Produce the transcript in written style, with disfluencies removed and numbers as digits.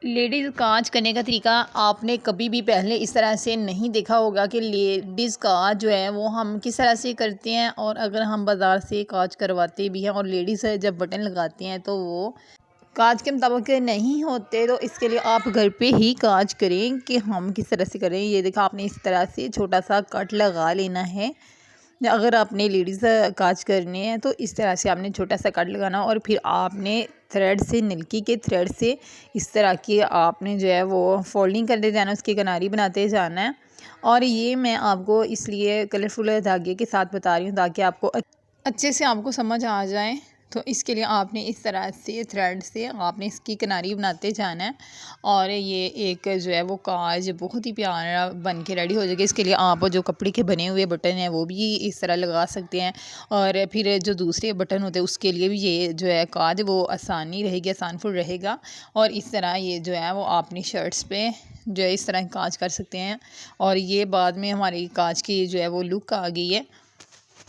Ladies काज करने का तरीका आपने कभी भी पहले इस तरह से नहीं देखा होगा कि लेडीज़ काज जो है वो हम किस तरह से करते हैं। और अगर हम बाज़ार से काज करवाते भी हैं और लेडीज़ जब बटन लगाती हैं तो वो काज के मुताबिक नहीं होते, तो इसके लिए आप घर पे ही काज करें कि हम किस तरह से करें। ये देखा आपने इस तरह से छोटा सा कट लगा लेना है। अगर आपने लेडीज़ काज करने हैं तो इस तरह से आपने छोटा सा कट लगाना और फिर आपने थ्रेड से नलकी के थ्रेड से इस तरह की आपने जो है वो फोल्डिंग करते जाना, उसकी किनारी बनाते जाना है। और ये मैं आपको इसलिए कलरफुल धागे के साथ बता रही हूँ ताकि आपको अच्छे से आपको समझ आ जाए। तो इसके लिए आपने इस तरह से थ्रेड से आपने इसकी किनारी बनाते जाना है और ये एक जो है वो काज बहुत ही प्यारा बन के रेडी हो जाएगा। इसके लिए आप जो कपड़े के बने हुए बटन हैं वो भी इस तरह लगा सकते हैं और फिर जो दूसरे बटन होते हैं उसके लिए भी ये जो है काज वो आसानी रहेगी, आसानफुल रहेगा। और इस तरह ये जो है वो अपनी शर्ट्स पे जो है इस तरह काज कर सकते हैं और ये बाद में हमारी काज की जो है वो लुक आ गई है।